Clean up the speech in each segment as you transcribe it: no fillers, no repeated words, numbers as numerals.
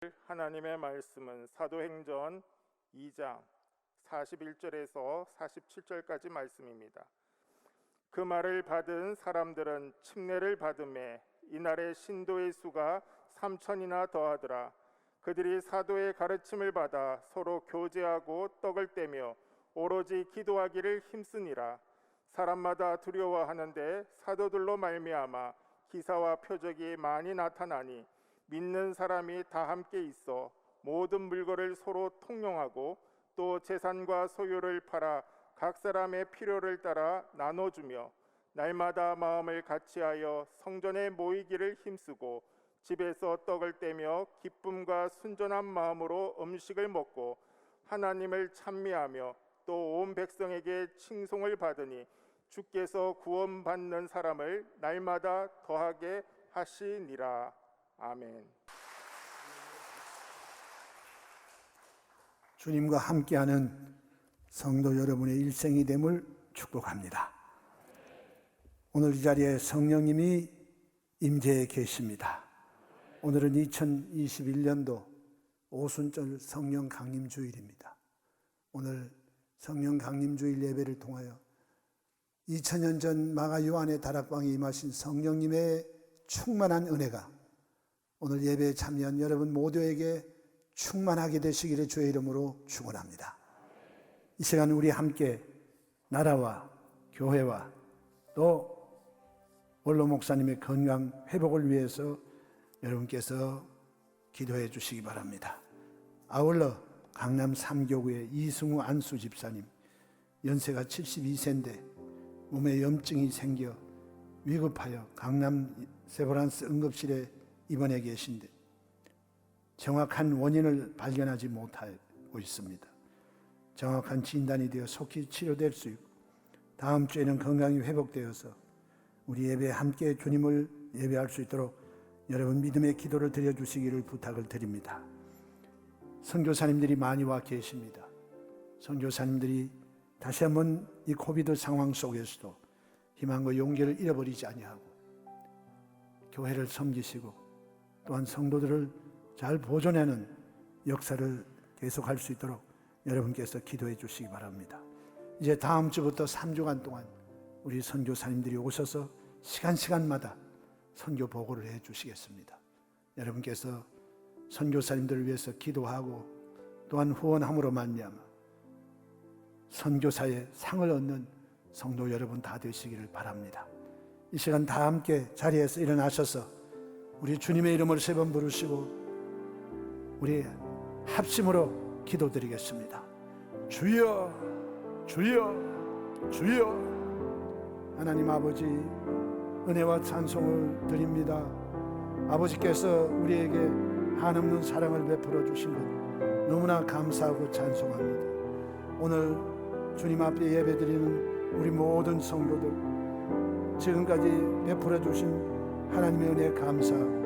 하나님의 말씀은 사도행전 2장 41절에서 47절까지 말씀입니다. 그 말을 받은 사람들은 침례를 받음에 이날의 신도의 수가 3,000이나 더하더라. 그들이 사도의 가르침을 받아 서로 교제하고 떡을 떼며 오로지 기도하기를 힘쓰니라. 사람마다 두려워하는데 사도들로 말미암아 기사와 표적이 많이 나타나니 믿는 사람이 다 함께 있어 모든 물건을 서로 통용하고 또 재산과 소유를 팔아 각 사람의 필요를 따라 나눠주며 날마다 마음을 같이하여 성전에 모이기를 힘쓰고 집에서 떡을 떼며 기쁨과 순전한 마음으로 음식을 먹고 하나님을 찬미하며 또 온 백성에게 칭송을 받으니 주께서 구원받는 사람을 날마다 더하게 하시니라. 아멘. 주님과 함께하는 성도 여러분의 일생이 됨을 축복합니다. 오늘 이 자리에 성령님이 임재해 계십니다. 오늘은 2021년도 오순절 성령 강림 주일입니다. 오늘 성령 강림 주일 예배를 통하여 2000년 전 마가 요한의 다락방에 임하신 성령님의 충만한 은혜가 오늘 예배에 참여한 여러분 모두에게 충만하게 되시기를 주의 이름으로 축원합니다. 이 시간 우리 함께 나라와 교회와 또 원로 목사님의 건강 회복을 위해서 여러분께서 기도해 주시기 바랍니다. 아울러 강남 3교구의 이승우 안수 집사님, 연세가 72세인데 몸에 염증이 생겨 위급하여 강남 세브란스 응급실에 입원해 계신데 정확한 원인을 발견하지 못하고 있습니다. 정확한 진단이 되어 속히 치료될 수 있고 다음 주에는 건강이 회복되어서 우리 예배에 함께 주님을 예배할 수 있도록 여러분 믿음의 기도를 드려주시기를 부탁을 드립니다. 선교사님들이 많이 와 계십니다. 선교사님들이 다시 한번 이 코비드 상황 속에서도 희망과 용기를 잃어버리지 아니하고 교회를 섬기시고 또한 성도들을 잘 보존하는 역사를 계속할 수 있도록 여러분께서 기도해 주시기 바랍니다. 이제 다음 주부터 3주간 동안 우리 선교사님들이 오셔서 시간마다 선교 보고를 해 주시겠습니다. 여러분께서 선교사님들을 위해서 기도하고 또한 후원함으로 말미암아 선교사의 상을 얻는 성도 여러분 다 되시기를 바랍니다. 이 시간 다 함께 자리에서 일어나셔서 우리 주님의 이름을 3번 부르시고 우리 합심으로 기도드리겠습니다. 주여, 주여, 주여. 하나님 아버지, 은혜와 찬송을 드립니다. 아버지께서 우리에게 한없는 사랑을 베풀어 주신 것 너무나 감사하고 찬송합니다. 오늘 주님 앞에 예배드리는 우리 모든 성도들, 지금까지 베풀어 주신 하나님의 은혜에 감사하고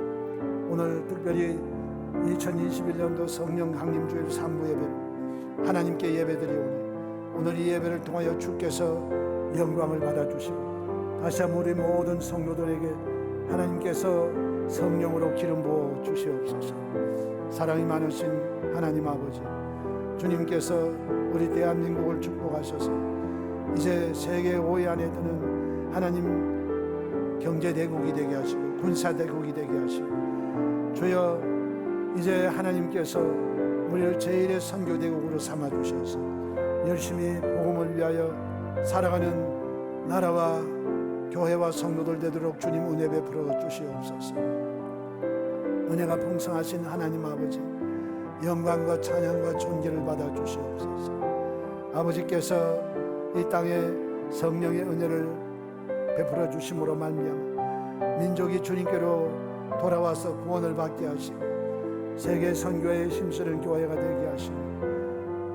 오늘 특별히 2021년도 성령 강림주일 3부 예배를 하나님께 예배드리오니 오늘 이 예배를 통하여 주께서 영광을 받아주시고 다시 한번 우리 모든 성도들에게 하나님께서 성령으로 기름 부어 주시옵소서. 사랑이 많으신 하나님 아버지, 주님께서 우리 대한민국을 축복하셔서 이제 세계 5위 안에 드는 하나님 경제대국이 되게 하시고 군사대국이 되게 하시고 주여 이제 하나님께서 우리를 제1의 선교대국으로 삼아주셔서 열심히 복음을 위하여 살아가는 나라와 교회와 성도들 되도록 주님 은혜 베풀어 주시옵소서. 은혜가 풍성하신 하나님 아버지, 영광과 찬양과 존귀를 받아 주시옵소서. 아버지께서 이 땅에 성령의 은혜를 베풀어 주심으로 말미암아 민족이 주님께로 돌아와서 구원을 받게 하시고 세계 선교에 힘쓰는 교회가 되게 하시고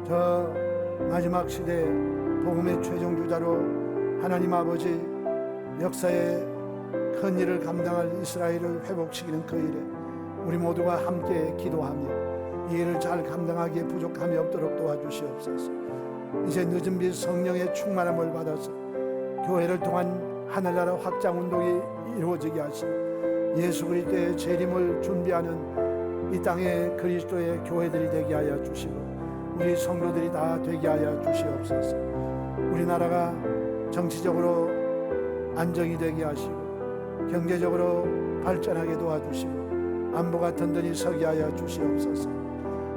저 마지막 시대에 복음의 최종 주자로 하나님 아버지 역사의 큰 일을 감당할 이스라엘을 회복시키는 그 일에 우리 모두가 함께 기도하며 이 일을 잘 감당하기에 부족함이 없도록 도와주시옵소서. 이제 늦은 빛 성령의 충만함을 받아서 교회를 통한 하늘나라 확장 운동이 이루어지게 하시고 예수 그리스도의 재림을 준비하는 이 땅에 그리스도의 교회들이 되게 하여 주시고 우리 성도들이 다 되게 하여 주시옵소서. 우리나라가 정치적으로 안정이 되게 하시고 경제적으로 발전하게 도와주시고 안보가 든든히 서게 하여 주시옵소서.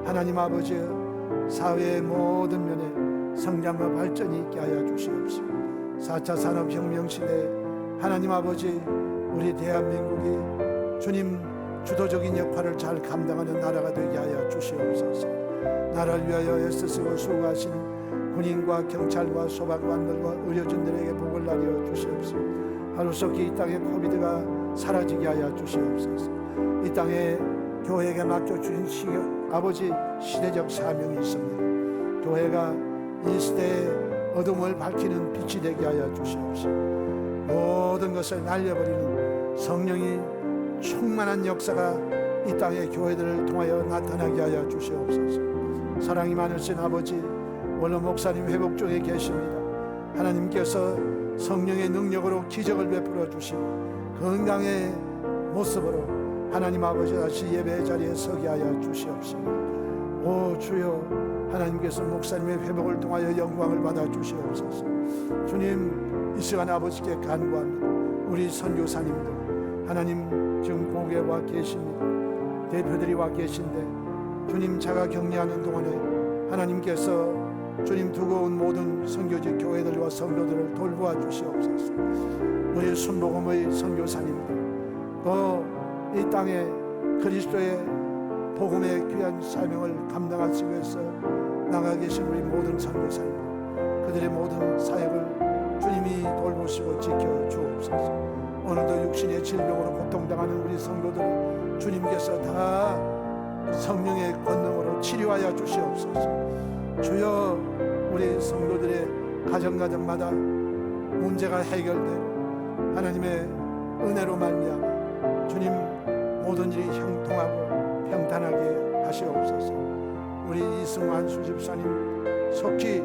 하나님 아버지, 사회의 모든 면에 성장과 발전이 있게 하여 주시옵시고 4차 산업혁명 시대에 하나님 아버지, 우리 대한민국이 주님 주도적인 역할을 잘 감당하는 나라가 되게 하여 주시옵소서. 나라를 위하여 애쓰시고 수고하시는 군인과 경찰과 소방관들과 의료진들에게 복을 나려 주시옵소서. 하루속히 이 땅의 코비드가 사라지게 하여 주시옵소서. 이 땅에 교회에게 맡겨주신 아버지 시대적 사명이 있습니다. 교회가 이 시대의 어둠을 밝히는 빛이 되게 하여 주시옵소서. 모든 것을 날려버리는 성령이 충만한 역사가 이 땅의 교회들을 통하여 나타나게 하여 주시옵소서. 사랑이 많으신 아버지, 원로 목사님 회복 중에 계십니다. 하나님께서 성령의 능력으로 기적을 베풀어 주시고 건강의 모습으로 하나님 아버지 다시 예배의 자리에 서게 하여 주시옵시고, 오 주여, 하나님께서 목사님의 회복을 통하여 영광을 받아 주시옵소서. 주님, 이 시간 아버지께 간구합니다. 우리 선교사님들, 하나님 지금 고개 와 계십니다. 대표들이 와 계신데 주님 자가 격리하는 동안에 하나님께서 주님 두고 온 모든 선교지 교회들과 성도들을 돌보아 주시옵소서. 우리 순복음의 선교사님들, 또 이 땅에 그리스도의 복음의 귀한 사명을 감당하시기 위해서 나가 계신 우리 모든 선교사님들, 그들의 모든 사역을 주님이 돌보시고 지켜 주옵소서. 오늘도 육신의 질병으로 고통당하는 우리 성도들을 주님께서 다 성령의 권능으로 치료하여 주시옵소서. 주여, 우리 성도들의 가정마다 문제가 해결되고 하나님의 은혜로 말미암아 주님 모든 일이 형통하고 평탄하게 하시옵소서. 우리 이승환 수집사님 속히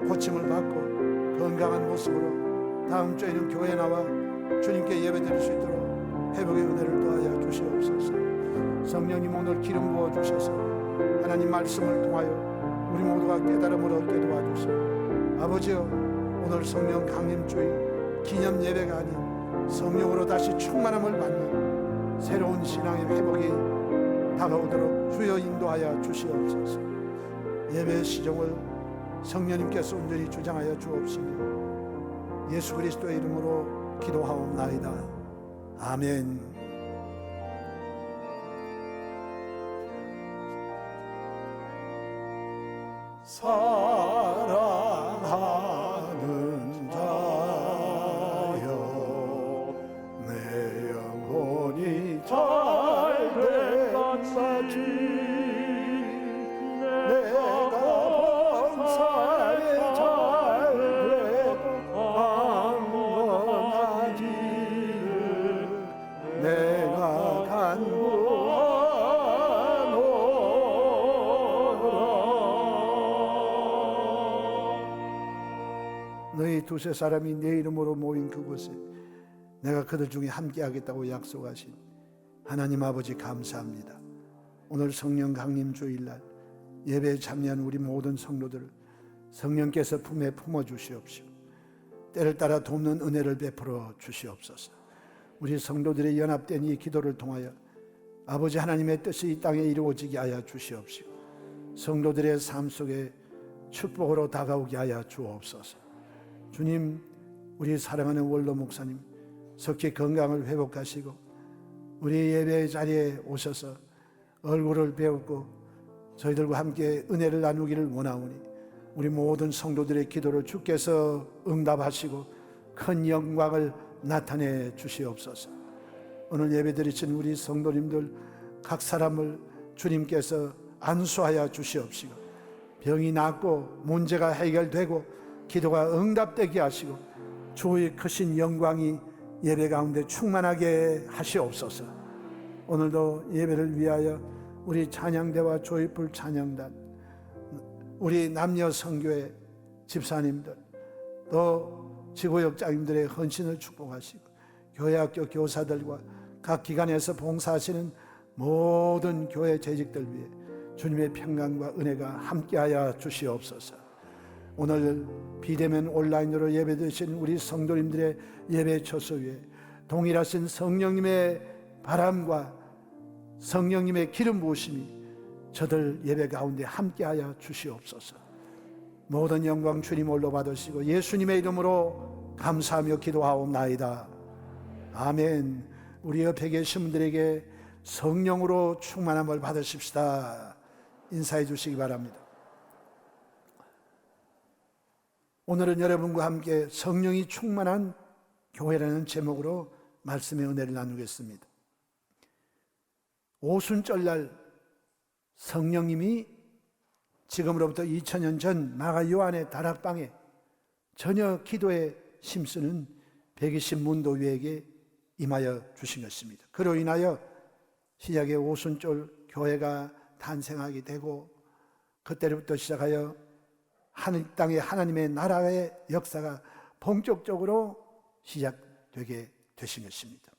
고침을 받고 건강한 모습으로 다음 주에는 교회에 나와 주님께 예배드릴 수 있도록 회복의 은혜를 더하여 주시옵소서. 성령님 오늘 기름 부어 주셔서 하나님 말씀을 통하여 우리 모두가 깨달음을 얻게 도와주시고, 아버지여, 오늘 성령 강림주의 기념 예배가 아닌 성령으로 다시 충만함을 받는 새로운 신앙의 회복이 다가오도록 주여 인도하여 주시옵소서. 예배의 시종을 성령님께서 온전히 주장하여 주옵시며 예수 그리스도의 이름으로 기도하옵나이다. 아멘. 사랑하는 자여, 내 영혼이 잘된 것같이 내가 범사에 잘되고 강건하기를 내가 간구하노라. 너희 두세 사람이 내 이름으로 모인 그곳에 내가 그들 중에 함께 하겠다고 약속하신 하나님 아버지 감사합니다. 오늘 성령 강림 주일날 예배에 참여한 우리 모든 성도들을 성령께서 품에 품어 주시옵시고 때를 따라 돕는 은혜를 베풀어 주시옵소서. 우리 성도들의 연합된 이 기도를 통하여 아버지 하나님의 뜻이 이 땅에 이루어지게 하여 주시옵시고 성도들의 삶 속에 축복으로 다가오게 하여 주옵소서. 주님, 우리 사랑하는 원로 목사님 속히 건강을 회복하시고 우리 예배 자리에 오셔서 얼굴을 배우고 저희들과 함께 은혜를 나누기를 원하오니 우리 모든 성도들의 기도를 주께서 응답하시고 큰 영광을 나타내 주시옵소서. 오늘 예배 드리신 우리 성도님들 각 사람을 주님께서 안수하여 주시옵시고 병이 낫고 문제가 해결되고 기도가 응답되게 하시고 주의 크신 영광이 예배 가운데 충만하게 하시옵소서. 오늘도 예배를 위하여 우리 찬양대와 조이풀 찬양단, 우리 남녀 선교회 집사님들, 또 지구역장님들의 헌신을 축복하시고 교회학교 교사들과 각 기관에서 봉사하시는 모든 교회 재직들 위해 주님의 평강과 은혜가 함께하여 주시옵소서. 오늘 비대면 온라인으로 예배드리신 우리 성도님들의 예배 처소 위에 동일하신 성령님의 바람과 성령님의 기름 부으심이 저들 예배 가운데 함께하여 주시옵소서. 모든 영광 주님 홀로 받으시고 예수님의 이름으로 감사하며 기도하옵나이다. 아멘. 우리 옆에 계신 분들에게 성령으로 충만함을 받으십시다. 인사해 주시기 바랍니다. 오늘은 여러분과 함께 성령이 충만한 교회라는 제목으로 말씀의 은혜를 나누겠습니다. 오순절날 성령님이 지금으로부터 2000년 전 마가 요한의 다락방에 저녁 기도에 힘쓰는 120 문도위에게 임하여 주신 것입니다. 그로 인하여 시작의 오순절 교회가 탄생하게 되고 그때부터 시작하여 하늘 땅에 하나님의 나라의 역사가 본격적으로 시작되게 되신 것입니다.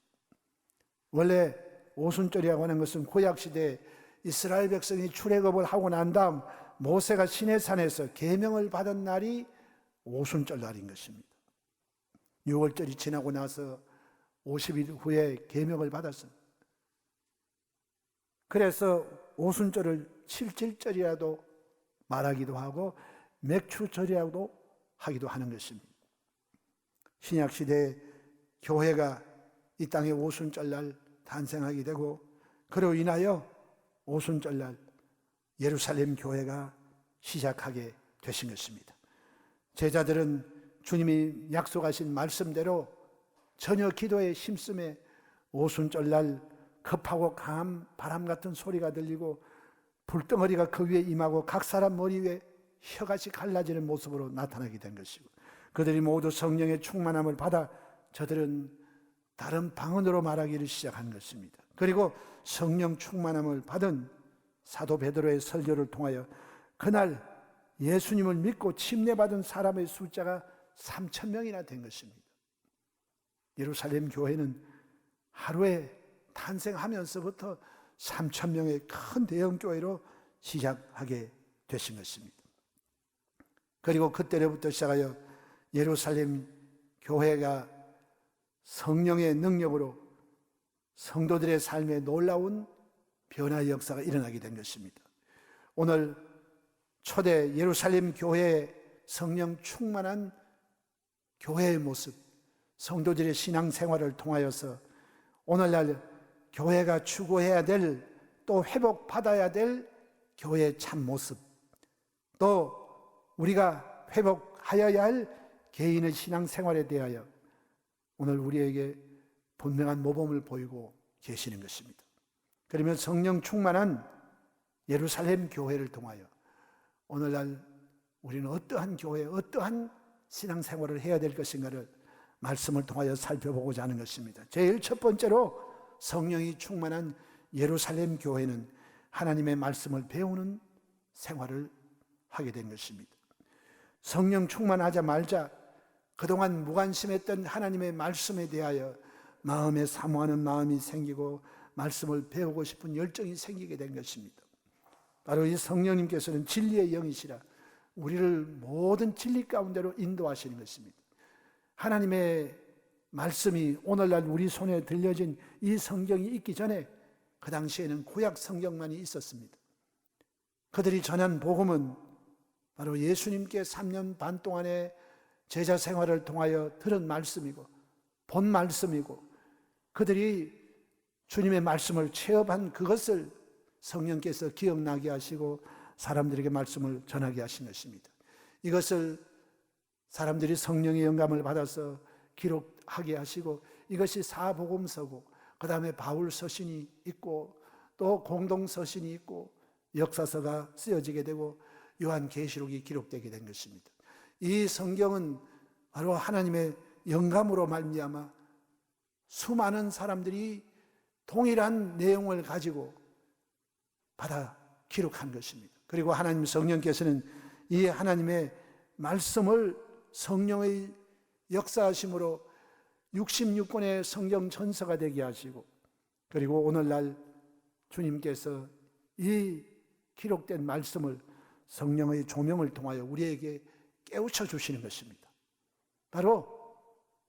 원래 오순절이라고 하는 것은 구약시대에 이스라엘 백성이 출애굽을 하고 난 다음 모세가 시내산에서 계명을 받은 날이 오순절 날인 것입니다. 6월절이 지나고 나서 50일 후에 계명을 받았습니다. 그래서 오순절을 77절이라도 말하기도 하고 맥추절이라고도 하기도 하는 것입니다. 신약시대에 교회가 이 땅에 오순절날 탄생하게 되고 그로 인하여 오순절날 예루살렘 교회가 시작하게 되신 것입니다. 제자들은 주님이 약속하신 말씀대로 저녁 기도에 힘쓰며 오순절날 급하고 강한 바람 같은 소리가 들리고 불덩어리가 그 위에 임하고 각 사람 머리 위에 혀같이 갈라지는 모습으로 나타나게 된 것이고 그들이 모두 성령의 충만함을 받아 저들은 다른 방언으로 말하기를 시작한 것입니다. 그리고 성령 충만함을 받은 사도 베드로의 설교를 통하여 그날 예수님을 믿고 침례받은 사람의 숫자가 3,000명이나 된 것입니다. 예루살렘 교회는 하루에 탄생하면서부터 3,000명의 큰 대형 교회로 시작하게 되신 것입니다. 그리고 그때로부터 시작하여 예루살렘 교회가 성령의 능력으로 성도들의 삶에 놀라운 변화의 역사가 일어나게 된 것입니다. 오늘 초대 예루살렘 교회의 성령 충만한 교회의 모습, 성도들의 신앙생활을 통하여서 오늘날 교회가 추구해야 될 또 회복받아야 될 교회의 참모습, 또 우리가 회복하여야 할 개인의 신앙생활에 대하여 오늘 우리에게 분명한 모범을 보이고 계시는 것입니다. 그러면 성령 충만한 예루살렘 교회를 통하여 오늘날 우리는 어떠한 교회, 어떠한 신앙생활을 해야 될 것인가를 말씀을 통하여 살펴보고자 하는 것입니다. 제일 첫 번째로 성령이 충만한 예루살렘 교회는 하나님의 말씀을 배우는 생활을 하게 된 것입니다. 성령 충만하자마자 그동안 무관심했던 하나님의 말씀에 대하여 마음에 사모하는 마음이 생기고 말씀을 배우고 싶은 열정이 생기게 된 것입니다. 바로 이 성령님께서는 진리의 영이시라 우리를 모든 진리 가운데로 인도하시는 것입니다. 하나님의 말씀이 오늘날 우리 손에 들려진 이 성경이 있기 전에 그 당시에는 구약 성경만이 있었습니다. 그들이 전한 복음은 바로 예수님께 3년 반 동안의 제자 생활을 통하여 들은 말씀이고 본 말씀이고 그들이 주님의 말씀을 체험한 그것을 성령께서 기억나게 하시고 사람들에게 말씀을 전하게 하신 것입니다. 이것을 사람들이 성령의 영감을 받아서 기록하게 하시고 이것이 사복음서고 그 다음에 바울 서신이 있고 또 공동 서신이 있고 역사서가 쓰여지게 되고 요한계시록이 기록되게 된 것입니다. 이 성경은 바로 하나님의 영감으로 말미암아 수많은 사람들이 동일한 내용을 가지고 받아 기록한 것입니다. 그리고 하나님 성령께서는 이 하나님의 말씀을 성령의 역사하심으로 66권의 성경 전서가 되게 하시고 그리고 오늘날 주님께서 이 기록된 말씀을 성령의 조명을 통하여 우리에게 깨우쳐 주시는 것입니다. 바로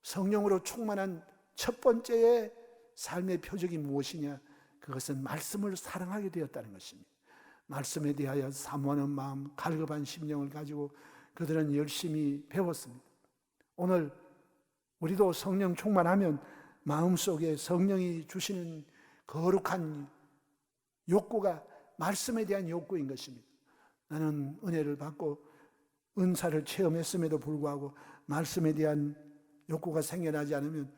성령으로 충만한 첫 번째의 삶의 표적이 무엇이냐? 그것은 말씀을 사랑하게 되었다는 것입니다. 말씀에 대하여 사모하는 마음, 갈급한 심령을 가지고 그들은 열심히 배웠습니다. 오늘 우리도 성령 충만하면 마음속에 성령이 주시는 거룩한 욕구가 말씀에 대한 욕구인 것입니다. 나는 은혜를 받고 은사를 체험했음에도 불구하고 말씀에 대한 욕구가 생겨나지 않으면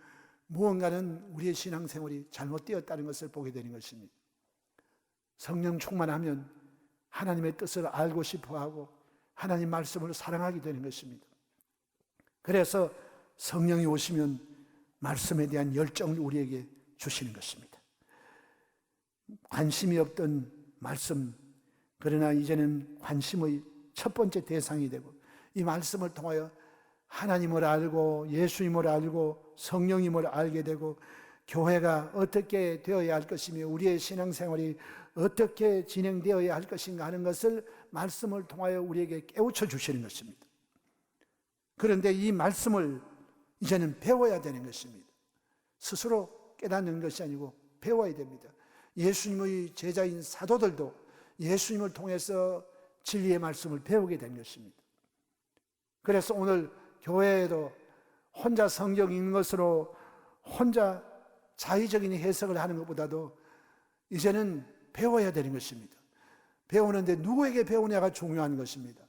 무언가는 우리의 신앙생활이 잘못되었다는 것을 보게 되는 것입니다. 성령 충만하면 하나님의 뜻을 알고 싶어하고 하나님 말씀을 사랑하게 되는 것입니다. 그래서 성령이 오시면 말씀에 대한 열정을 우리에게 주시는 것입니다. 관심이 없던 말씀, 그러나 이제는 관심의 첫 번째 대상이 되고 이 말씀을 통하여 하나님을 알고 예수님을 알고 성령님을 알게 되고 교회가 어떻게 되어야 할 것이며 우리의 신앙생활이 어떻게 진행되어야 할 것인가 하는 것을 말씀을 통하여 우리에게 깨우쳐 주시는 것입니다. 그런데 이 말씀을 이제는 배워야 되는 것입니다. 스스로 깨닫는 것이 아니고 배워야 됩니다. 예수님의 제자인 사도들도 예수님을 통해서 진리의 말씀을 배우게 된 것입니다. 그래서 오늘 교회에도 혼자 성경 읽는 것으로 혼자 자의적인 해석을 하는 것보다도 이제는 배워야 되는 것입니다. 배우는데 누구에게 배우냐가 중요한 것입니다.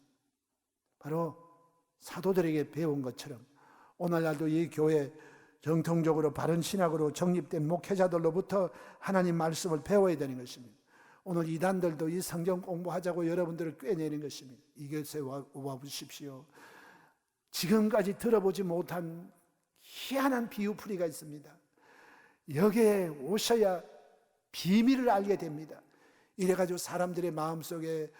바로 사도들에게 배운 것처럼 오늘날도 이 교회 정통적으로 바른 신학으로 정립된 목회자들로부터 하나님 말씀을 배워야 되는 것입니다. 오늘 이단들도 이 성경 공부하자고 여러분들을 꿰내는 것입니다. 이것에 와보십시오. 지금까지 들어보지 못한 희한한 비유풀이가 있습니다. 여기에 오셔야 비밀을 알게 됩니다. 이래가지고 사람들의 마음속에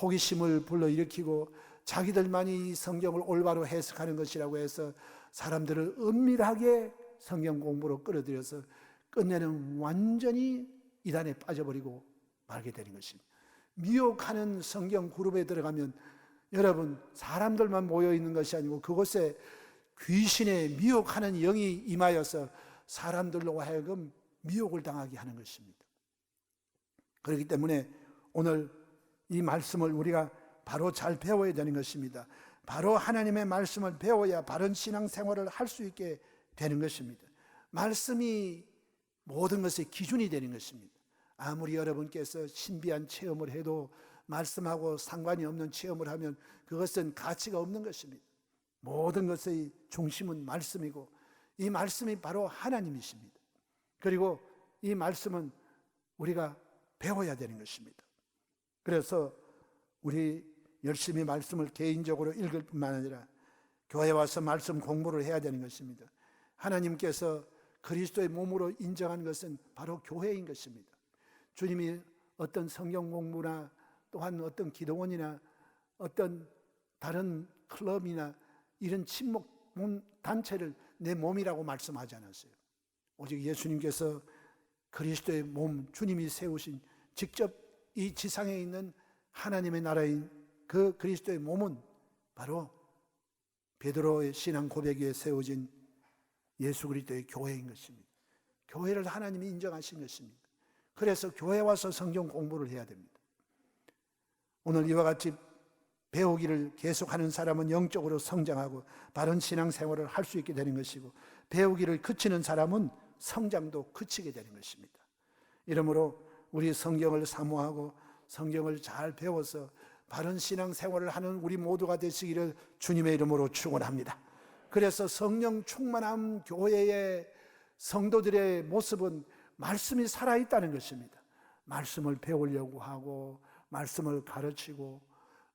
호기심을 불러일으키고 자기들만이 이 성경을 올바로 해석하는 것이라고 해서 사람들을 은밀하게 성경 공부로 끌어들여서 끝내는 완전히 이단에 빠져버리고 말게 되는 것입니다. 미혹하는 성경 그룹에 들어가면 여러분 사람들만 모여있는 것이 아니고 그곳에 귀신의 미혹하는 영이 임하여서 사람들로 하여금 미혹을 당하게 하는 것입니다. 그렇기 때문에 오늘 이 말씀을 우리가 바로 잘 배워야 되는 것입니다. 바로 하나님의 말씀을 배워야 바른 신앙생활을 할 수 있게 되는 것입니다. 말씀이 모든 것의 기준이 되는 것입니다. 아무리 여러분께서 신비한 체험을 해도 말씀하고 상관이 없는 체험을 하면 그것은 가치가 없는 것입니다. 모든 것의 중심은 말씀이고 이 말씀이 바로 하나님이십니다. 그리고 이 말씀은 우리가 배워야 되는 것입니다. 그래서 우리 열심히 말씀을 개인적으로 읽을 뿐만 아니라 교회에 와서 말씀 공부를 해야 되는 것입니다. 하나님께서 그리스도의 몸으로 인정한 것은 바로 교회인 것입니다. 주님이 어떤 성경 공부나 또한 어떤 기도원이나 어떤 다른 클럽이나 이런 친목 단체를 내 몸이라고 말씀하지 않았어요. 오직 예수님께서 그리스도의 몸, 주님이 세우신 직접 이 지상에 있는 하나님의 나라인 그 그리스도의 몸은 바로 베드로의 신앙 고백 위에 세워진 예수 그리스도의 교회인 것입니다. 교회를 하나님이 인정하신 것입니다. 그래서 교회 와서 성경 공부를 해야 됩니다. 오늘 이와 같이 배우기를 계속하는 사람은 영적으로 성장하고 바른 신앙생활을 할 수 있게 되는 것이고 배우기를 그치는 사람은 성장도 그치게 되는 것입니다. 이러므로 우리 성경을 사모하고 성경을 잘 배워서 바른 신앙생활을 하는 우리 모두가 되시기를 주님의 이름으로 축원합니다. 그래서 성령 충만한 교회의 성도들의 모습은 말씀이 살아있다는 것입니다. 말씀을 배우려고 하고 말씀을 가르치고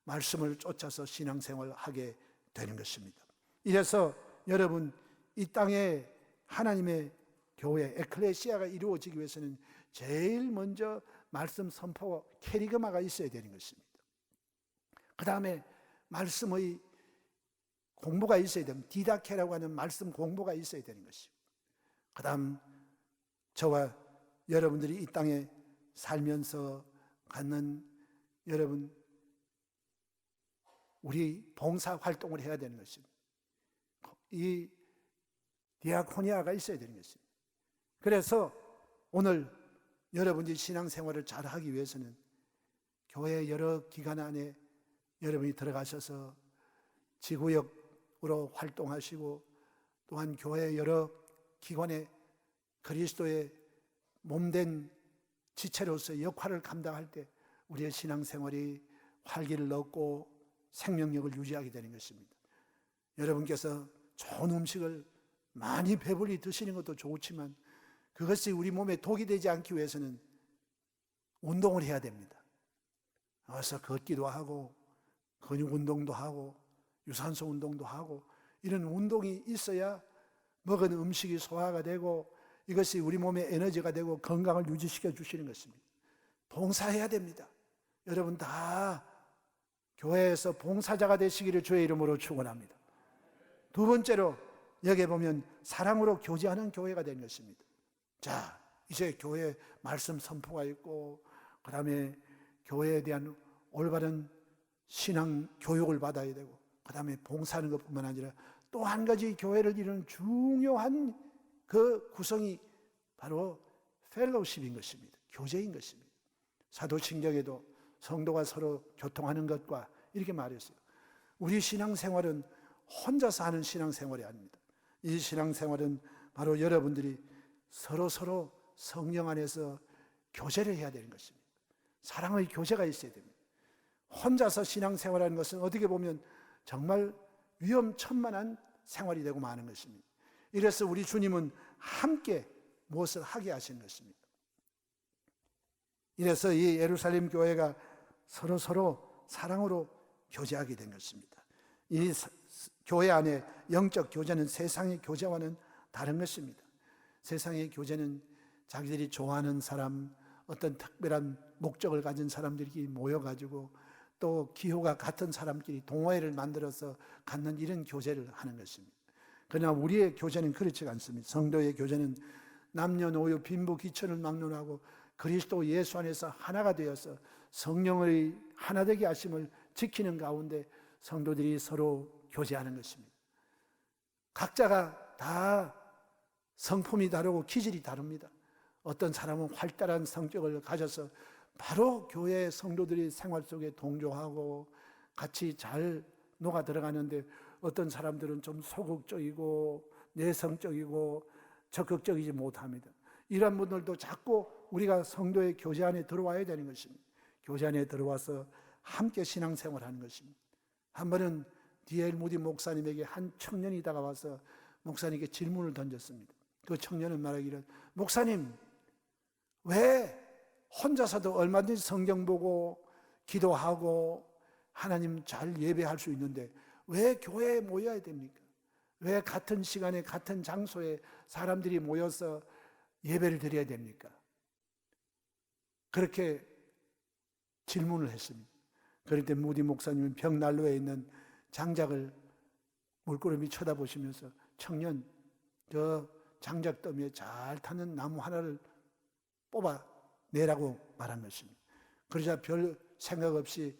말씀을 쫓아서 신앙생활을 하게 되는 것입니다. 이래서 여러분 이 땅에 하나님의 교회 에클레시아가 이루어지기 위해서는 제일 먼저 말씀 선포 캐리그마가 있어야 되는 것입니다. 그 다음에 말씀의 공부가 있어야 됩니다. 디다케라고 하는 말씀 공부가 있어야 되는 것이고 그 다음 저와 여러분들이 이 땅에 살면서 갖는 여러분 우리 봉사 활동을 해야 되는 것입니다. 이 디아코니아가 있어야 되는 것입니다. 그래서 오늘 여러분이 신앙생활을 잘하기 위해서는 교회 여러 기관 안에 여러분이 들어가셔서 지구역으로 활동하시고 또한 교회 여러 기관에 그리스도의 몸된 지체로서 역할을 감당할 때 우리의 신앙생활이 활기를 얻고 생명력을 유지하게 되는 것입니다. 여러분께서 좋은 음식을 많이 배불리 드시는 것도 좋지만 그것이 우리 몸에 독이 되지 않기 위해서는 운동을 해야 됩니다. 어서 걷기도 하고 근육 운동도 하고 유산소 운동도 하고 이런 운동이 있어야 먹은 음식이 소화가 되고 이것이 우리 몸에 에너지가 되고 건강을 유지시켜 주시는 것입니다. 봉사해야 됩니다. 여러분 다 교회에서 봉사자가 되시기를 주의 이름으로 축원합니다. 두 번째로 여기에 보면 사랑으로 교제하는 교회가 되는 것입니다. 자, 이제 교회 말씀 선포가 있고 그 다음에 교회에 대한 올바른 신앙 교육을 받아야 되고 그 다음에 봉사하는 것뿐만 아니라 또 한 가지 교회를 이루는 중요한 그 구성이 바로 펠로우십인 것입니다. 교제인 것입니다. 사도신경에도 성도가 서로 교통하는 것과 이렇게 말했어요. 우리 신앙생활은 혼자서 하는 신앙생활이 아닙니다. 이 신앙생활은 바로 여러분들이 서로 성령 안에서 교제를 해야 되는 것입니다. 사랑의 교제가 있어야 됩니다. 혼자서 신앙생활하는 것은 어떻게 보면 정말 위험천만한 생활이 되고 마는 것입니다. 이래서 우리 주님은 함께 무엇을 하게 하시는 것입니다. 이래서 이 예루살렘 교회가 서로 사랑으로 교제하게 된 것입니다. 이 교회 안에 영적 교제는 세상의 교제와는 다른 것입니다. 세상의 교제는 자기들이 좋아하는 사람, 어떤 특별한 목적을 가진 사람들이 모여가지고 또 기호가 같은 사람끼리 동호회를 만들어서 갖는 이런 교제를 하는 것입니다. 그러나 우리의 교제는 그렇지 않습니다. 성도의 교제는 남녀노소 빈부 귀천을 막론하고 그리스도 예수 안에서 하나가 되어서 성령의 하나되게 하심을 지키는 가운데 성도들이 서로 교제하는 것입니다. 각자가 다 성품이 다르고 기질이 다릅니다. 어떤 사람은 활달한 성격을 가져서 바로 교회 성도들이 생활 속에 동조하고 같이 잘 녹아 들어가는데 어떤 사람들은 좀 소극적이고 내성적이고 적극적이지 못합니다. 이런 분들도 자꾸 우리가 성도의 교제 안에 들어와야 되는 것입니다. 교제 안에 들어와서 함께 신앙생활하는 것입니다. 한 번은 D.L. 무디 목사님에게 한 청년이 다가와서 목사님께 질문을 던졌습니다. 그 청년은 말하기를, 목사님, 왜 혼자서도 얼마든지 성경 보고 기도하고 하나님 잘 예배할 수 있는데 왜 교회에 모여야 됩니까? 왜 같은 시간에 같은 장소에 사람들이 모여서 예배를 드려야 됩니까? 그렇게 질문을 했습니다. 그럴 때 무디 목사님은 벽난로에 있는 장작을 물끄러미 쳐다보시면서, 청년, 저 장작 더미에 잘 타는 나무 하나를 뽑아내라고 말한 것입니다. 그러자 별 생각 없이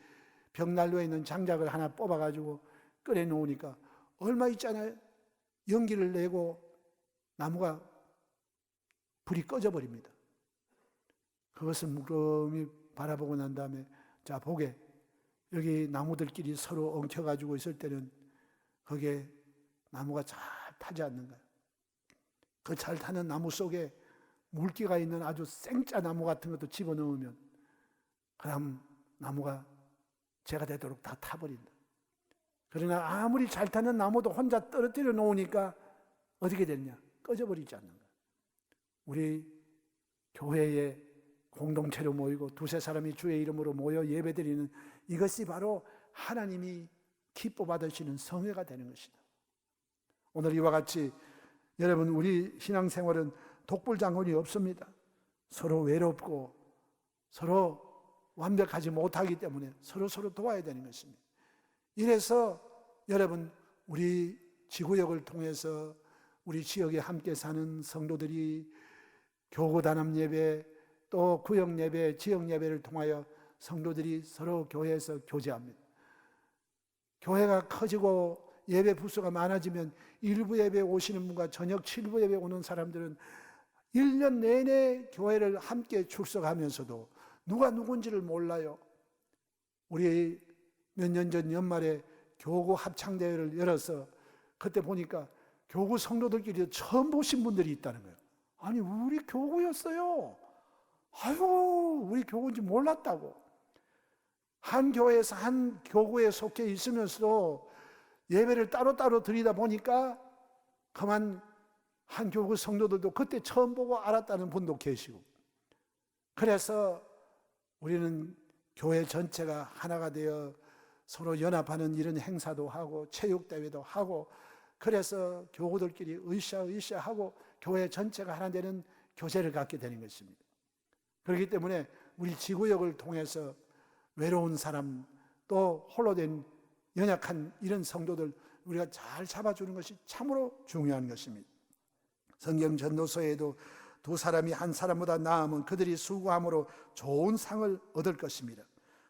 벽난로에 있는 장작을 하나 뽑아가지고 꺼내 놓으니까 얼마 있잖아요. 연기를 내고 나무가 불이 꺼져 버립니다. 그것을 물끄러미 바라보고 난 다음에, 자, 보게, 여기 나무들끼리 서로 엉켜가지고 있을 때는 거기에 나무가 잘 타지 않는 거예요. 그 잘 타는 나무 속에 물기가 있는 아주 생짜 나무 같은 것도 집어넣으면 그럼 나무가 재가 되도록 다 타버린다. 그러나 아무리 잘 타는 나무도 혼자 떨어뜨려 놓으니까 어떻게 됐냐? 꺼져버리지 않는 거예요. 우리 교회에 공동체로 모이고 두세 사람이 주의 이름으로 모여 예배드리는 이것이 바로 하나님이 기뻐 받으시는 성회가 되는 것이다. 오늘 이와 같이 여러분, 우리 신앙생활은 독불장군이 없습니다. 서로 외롭고 서로 완벽하지 못하기 때문에 서로 도와야 되는 것입니다. 이래서 여러분, 우리 지구역을 통해서 우리 지역에 함께 사는 성도들이 교구 단합 예배, 또 구역 예배, 지역 예배를 통하여 성도들이 서로 교회에서 교제합니다. 교회가 커지고 예배 부수가 많아지면 일부 예배 오시는 분과 저녁 7부 예배 오는 사람들은 1년 내내 교회를 함께 출석하면서도 누가 누군지를 몰라요. 우리 몇 년 전 연말에 교구 합창대회를 열어서 그때 보니까 교구 성도들끼리 처음 보신 분들이 있다는 거예요. 아니, 우리 교구였어요. 아유, 우리 교구인지 몰랐다고. 한 교회에서 한 교구에 속해 있으면서도 예배를 따로따로 드리다 보니까 그만 한 교구 성도들도 그때 처음 보고 알았다는 분도 계시고, 그래서 우리는 교회 전체가 하나가 되어 서로 연합하는 이런 행사도 하고 체육대회도 하고, 그래서 교구들끼리 으쌰으쌰하고 교회 전체가 하나 되는 교제를 갖게 되는 것입니다. 그렇기 때문에 우리 지구역을 통해서 외로운 사람, 또 홀로 된 연약한 이런 성도들 우리가 잘 잡아주는 것이 참으로 중요한 것입니다. 성경 전도서에도 두 사람이 한 사람보다 나으면 그들이 수고함으로 좋은 상을 얻을 것입니다.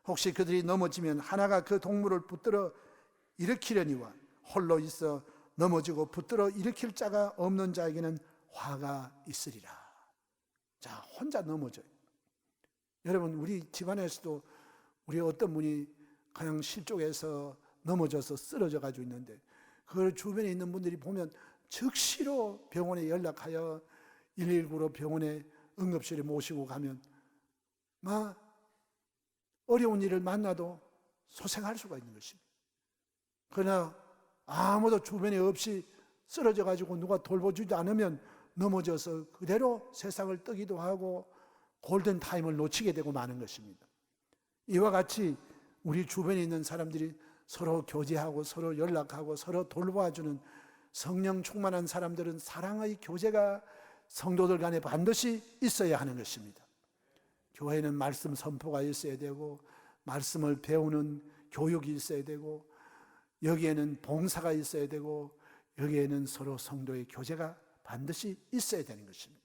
혹시 그들이 넘어지면 하나가 그 동물을 붙들어 일으키려니와 홀로 있어 넘어지고 붙들어 일으킬 자가 없는 자에게는 화가 있으리라. 자, 혼자 넘어져요. 여러분, 우리 집안에서도 우리 어떤 분이 그냥 실족해서 넘어져서 쓰러져 가지고 있는데, 그걸 주변에 있는 분들이 보면 즉시로 병원에 연락하여 119로 병원에 응급실에 모시고 가면 막 어려운 일을 만나도 소생할 수가 있는 것입니다. 그러나 아무도 주변에 없이 쓰러져 가지고 누가 돌보주지 않으면 넘어져서 그대로 세상을 뜨기도 하고 골든타임을 놓치게 되고 마는 것입니다. 이와 같이 우리 주변에 있는 사람들이 서로 교제하고 서로 연락하고 서로 돌보아주는 성령 충만한 사람들은 사랑의 교제가 성도들 간에 반드시 있어야 하는 것입니다. 교회는 말씀 선포가 있어야 되고 말씀을 배우는 교육이 있어야 되고 여기에는 봉사가 있어야 되고 여기에는 서로 성도의 교제가 반드시 있어야 되는 것입니다.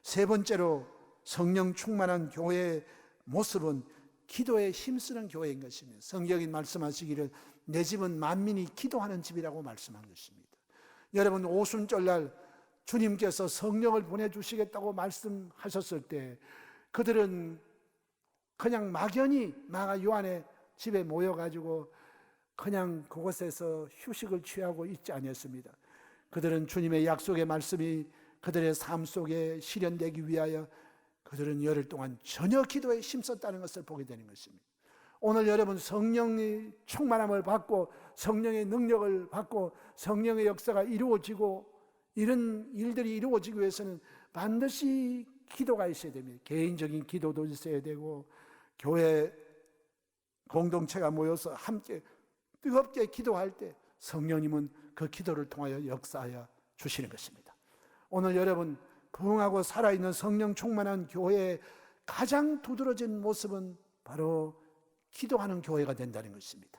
세 번째로 성령 충만한 교회의 모습은 기도에 힘쓰는 교회인 것입니다. 성경이 말씀하시기를 내 집은 만민이 기도하는 집이라고 말씀한 것입니다. 여러분, 오순절날 주님께서 성령을 보내주시겠다고 말씀하셨을 때 그들은 그냥 막연히 마가 요한의 집에 모여가지고 그냥 그곳에서 휴식을 취하고 있지 아니었습니다. 그들은 주님의 약속의 말씀이 그들의 삶 속에 실현되기 위하여 그들은 열흘 동안 전혀 기도에 힘썼다는 것을 보게 되는 것입니다. 오늘 여러분, 성령의 충만함을 받고 성령의 능력을 받고 성령의 역사가 이루어지고 이런 일들이 이루어지기 위해서는 반드시 기도가 있어야 됩니다. 개인적인 기도도 있어야 되고 교회 공동체가 모여서 함께 뜨겁게 기도할 때 성령님은 그 기도를 통하여 역사하여 주시는 것입니다. 오늘 여러분, 부흥하고 살아있는 성령 충만한 교회의 가장 두드러진 모습은 바로 기도하는 교회가 된다는 것입니다.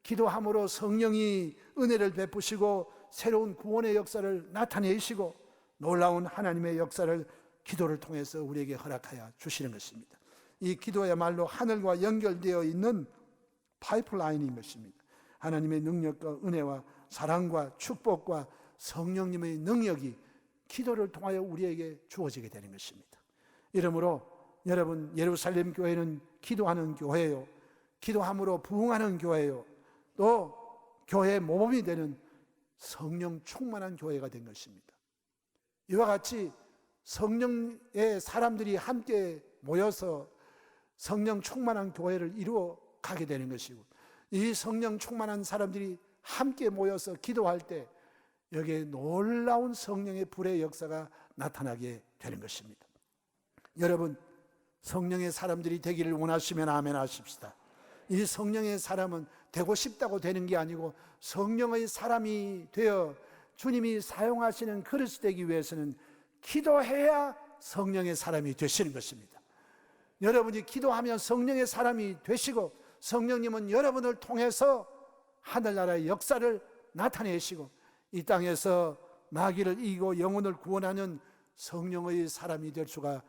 기도함으로 성령이 은혜를 베푸시고 새로운 구원의 역사를 나타내시고 놀라운 하나님의 역사를 기도를 통해서 우리에게 허락하여 주시는 것입니다. 이 기도야말로 하늘과 연결되어 있는 파이프라인인 것입니다. 하나님의 능력과 은혜와 사랑과 축복과 성령님의 능력이 기도를 통하여 우리에게 주어지게 되는 것입니다. 이러므로 여러분, 예루살렘 교회는 기도하는 교회요, 기도함으로 부흥하는 교회요, 또 교회의 모범이 되는 성령 충만한 교회가 된 것입니다. 이와 같이 성령의 사람들이 함께 모여서 성령 충만한 교회를 이루어 가게 되는 것이고, 이 성령 충만한 사람들이 함께 모여서 기도할 때 여기에 놀라운 성령의 불의 역사가 나타나게 되는 것입니다. 여러분, 성령의 사람들이 되기를 원하시면 아멘 하십시다. 이 성령의 사람은 되고 싶다고 되는 게 아니고 성령의 사람이 되어 주님이 사용하시는 그릇이 되기 위해서는 기도해야 성령의 사람이 되시는 것입니다. 여러분이 기도하면 성령의 사람이 되시고 성령님은 여러분을 통해서 하늘나라의 역사를 나타내시고 이 땅에서 마귀를 이기고 영혼을 구원하는 성령의 사람이 될 수가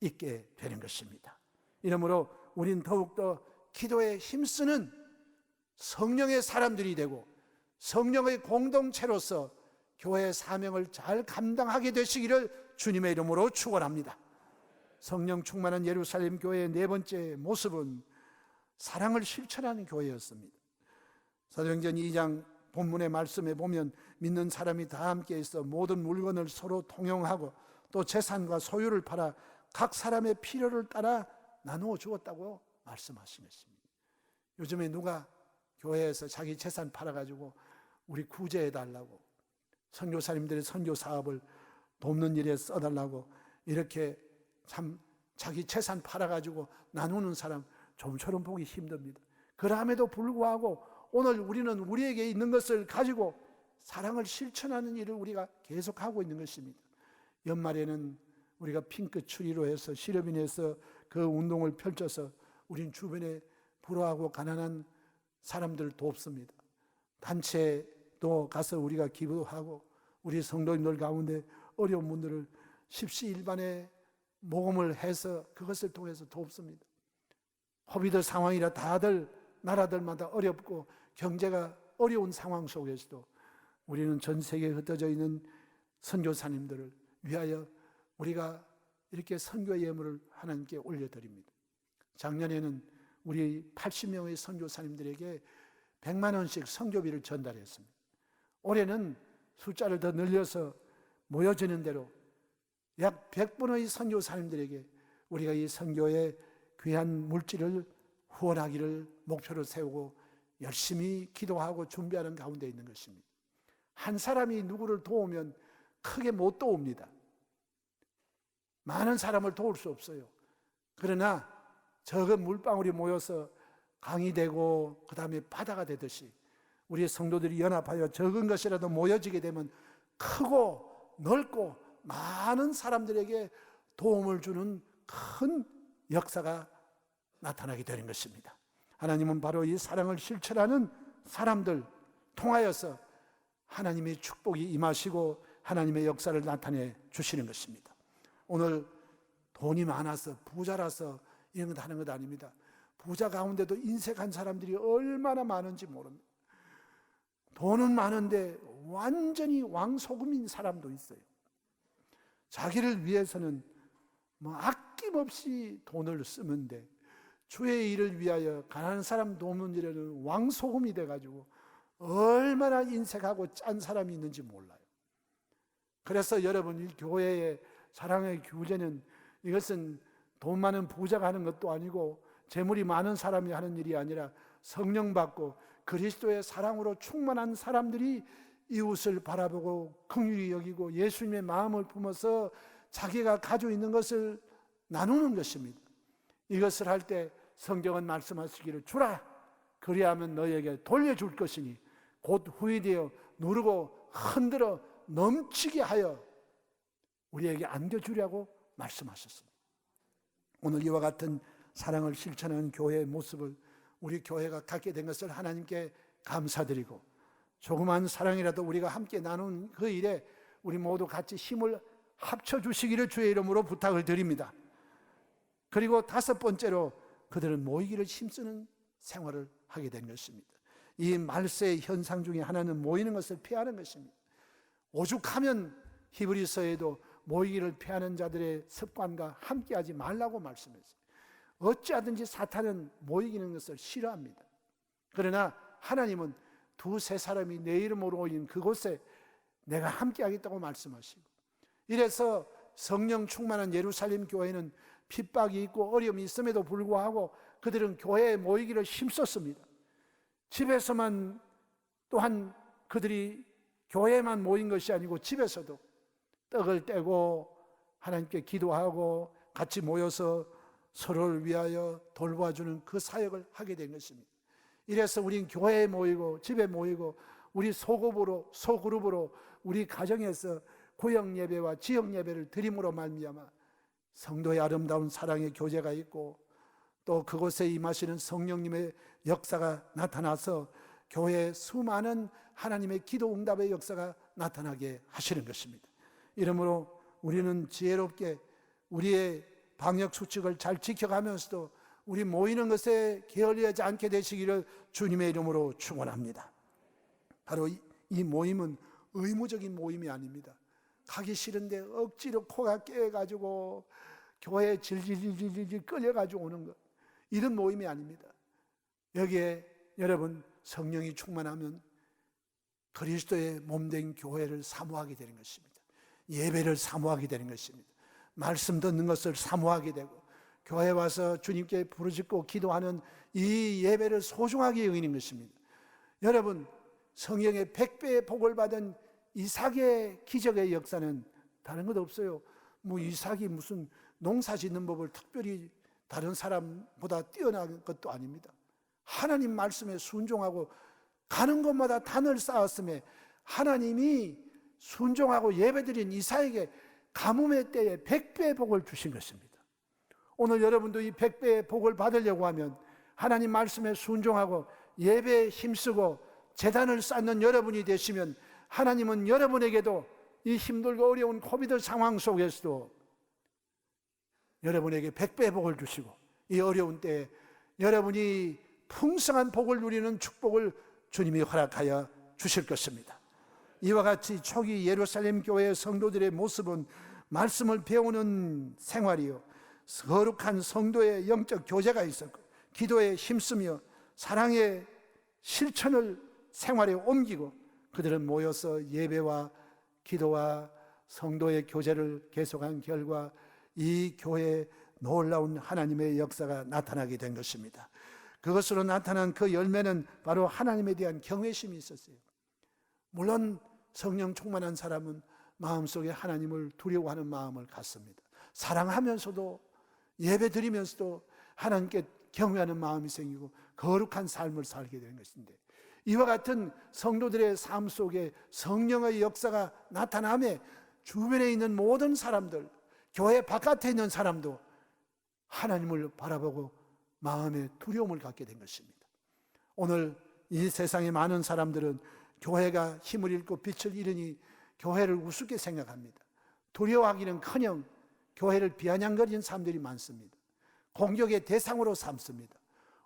있게 되는 것입니다. 이러므로 우린 더욱더 기도에 힘쓰는 성령의 사람들이 되고 성령의 공동체로서 교회의 사명을 잘 감당하게 되시기를 주님의 이름으로 축원합니다. 성령 충만한 예루살렘 교회의 네 번째 모습은 사랑을 실천하는 교회였습니다. 사도행전 2장 본문의 말씀에 보면 믿는 사람이 다 함께 있어 모든 물건을 서로 통용하고 또 재산과 소유를 팔아 각 사람의 필요를 따라 나누어 주었다고 말씀하신 것입니다. 요즘에 누가 교회에서 자기 재산 팔아가지고 우리 구제해달라고, 선교사님들의 선교 사업을 돕는 일에 써달라고 이렇게 참 자기 재산 팔아가지고 나누는 사람 좀처럼 보기 힘듭니다. 그럼에도 불구하고 오늘 우리는 우리에게 있는 것을 가지고 사랑을 실천하는 일을 우리가 계속하고 있는 것입니다. 연말에는 우리가 핑크 추리로 해서 시럽인에서 그 운동을 펼쳐서 우린 주변에 불화하고 가난한 사람들을 돕습니다. 단체도 가서 우리가 기도하고 우리 성도님들 가운데 어려운 분들을 십시일반에 모금을 해서 그것을 통해서 돕습니다. 코비드 상황이라 다들 나라들마다 어렵고 경제가 어려운 상황 속에서도 우리는 전 세계에 흩어져 있는 선교사님들을 위하여 우리가 이렇게 선교 예물을 하나님께 올려드립니다. 작년에는 우리 80명의 선교사님들에게 100만 원씩 선교비를 전달했습니다. 올해는 숫자를 더 늘려서 모여지는 대로 약 100분의 선교사님들에게 우리가 이 선교의 귀한 물질을 후원하기를 목표로 세우고 열심히 기도하고 준비하는 가운데 있는 것입니다. 한 사람이 누구를 도우면 크게 못 도웁니다. 많은 사람을 도울 수 없어요. 그러나 적은 물방울이 모여서 강이 되고 그 다음에 바다가 되듯이 우리 성도들이 연합하여 적은 것이라도 모여지게 되면 크고 넓고 많은 사람들에게 도움을 주는 큰 역사가 나타나게 되는 것입니다. 하나님은 바로 이 사랑을 실천하는 사람들 통하여서 하나님의 축복이 임하시고 하나님의 역사를 나타내 주시는 것입니다. 오늘 돈이 많아서 부자라서 이런 것 하는 것 아닙니다. 부자 가운데도 인색한 사람들이 얼마나 많은지 모릅니다. 돈은 많은데 완전히 왕소금인 사람도 있어요. 자기를 위해서는 아낌없이 돈을 쓰는데 주의 일을 위하여 가난한 사람 돕는 일에는 왕소금이 돼가지고 얼마나 인색하고 짠 사람이 있는지 몰라요. 그래서 여러분, 이 교회의 사랑의 교제는 이것은 돈 많은 부자가 하는 것도 아니고 재물이 많은 사람이 하는 일이 아니라 성령 받고 그리스도의 사랑으로 충만한 사람들이 이웃을 바라보고 긍휼히 여기고 예수님의 마음을 품어서 자기가 가지고 있는 것을 나누는 것입니다. 이것을 할 때 성경은 말씀하시기를 주라 그리하면 너에게 돌려줄 것이니 곧 후회되어 누르고 흔들어 넘치게 하여 우리에게 안겨주려고 말씀하셨습니다. 오늘 이와 같은 사랑을 실천하는 교회의 모습을 우리 교회가 갖게 된 것을 하나님께 감사드리고 조그만 사랑이라도 우리가 함께 나눈 그 일에 우리 모두 같이 힘을 합쳐주시기를 주의 이름으로 부탁을 드립니다. 그리고 다섯 번째로 그들은 모이기를 힘쓰는 생활을 하게 된 것입니다. 이 말세의 현상 중에 하나는 모이는 것을 피하는 것입니다. 오죽하면 히브리서에도 모이기를 피하는 자들의 습관과 함께하지 말라고 말씀했어요. 어찌하든지 사탄은 모이기는 것을 싫어합니다. 그러나 하나님은 두세 사람이 내 이름으로 모인 그곳에 내가 함께하겠다고 말씀하시고, 이래서 성령 충만한 예루살렘 교회는 핍박이 있고 어려움이 있음에도 불구하고 그들은 교회에 모이기를 힘썼습니다. 집에서만, 또한 그들이 교회에만 모인 것이 아니고 집에서도 떡을 떼고 하나님께 기도하고 같이 모여서 서로를 위하여 돌봐주는 그 사역을 하게 된 것입니다. 이래서 우린 교회에 모이고 집에 모이고 우리 소그룹으로 우리 가정에서 구역 예배와 지역 예배를 드림으로 말미암아 성도의 아름다운 사랑의 교제가 있고 또 그곳에 임하시는 성령님의 역사가 나타나서 교회에 수많은 하나님의 기도 응답의 역사가 나타나게 하시는 것입니다. 이러므로 우리는 지혜롭게 우리의 방역 수칙을 잘 지켜가면서도 우리 모이는 것에 게을리하지 않게 되시기를 주님의 이름으로 축원합니다. 바로 이 모임은 의무적인 모임이 아닙니다. 가기 싫은데 억지로 코가 깨가지고 교회에 질질질질 끌려가지고 오는 것, 이런 모임이 아닙니다. 여기에 여러분 성령이 충만하면 그리스도의 몸된 교회를 사모하게 되는 것입니다. 예배를 사모하게 되는 것입니다. 말씀 듣는 것을 사모하게 되고 교회에 와서 주님께 부르짖고 기도하는 이 예배를 소중하게 여기는 것입니다. 여러분, 성령의 100배의 복을 받은 이삭의 기적의 역사는 다른 것 없어요. 뭐 이삭이 무슨 농사 짓는 법을 특별히 다른 사람보다 뛰어난 것도 아닙니다. 하나님 말씀에 순종하고 가는 곳마다 단을 쌓았음에 하나님이 순종하고 예배드린 이삭에게 가뭄의 때에 100배의 복을 주신 것입니다. 오늘 여러분도 이 100배의 복을 받으려고 하면 하나님 말씀에 순종하고 예배에 힘쓰고 제단을 쌓는 여러분이 되시면 하나님은 여러분에게도 이 힘들고 어려운 코비드 상황 속에서도 여러분에게 100배의 복을 주시고 이 어려운 때에 여러분이 풍성한 복을 누리는 축복을 주님이 허락하여 주실 것입니다. 이와 같이 초기 예루살렘 교회의 성도들의 모습은 말씀을 배우는 생활이요, 거룩한 성도의 영적 교제가 있었고 기도에 힘쓰며 사랑의 실천을 생활에 옮기고 그들은 모여서 예배와 기도와 성도의 교제를 계속한 결과 이 교회에 놀라운 하나님의 역사가 나타나게 된 것입니다. 그것으로 나타난 그 열매는 바로 하나님에 대한 경외심이 있었어요. 물론 성령 충만한 사람은 마음속에 하나님을 두려워하는 마음을 갖습니다. 사랑하면서도 예배 드리면서도 하나님께 경외하는 마음이 생기고 거룩한 삶을 살게 되는 것인데, 이와 같은 성도들의 삶 속에 성령의 역사가 나타나며 주변에 있는 모든 사람들, 교회 바깥에 있는 사람도 하나님을 바라보고 마음에 두려움을 갖게 된 것입니다. 오늘 이 세상의 많은 사람들은 교회가 힘을 잃고 빛을 잃으니 교회를 우습게 생각합니다. 두려워하기는커녕 교회를 비아냥거리는 사람들이 많습니다. 공격의 대상으로 삼습니다.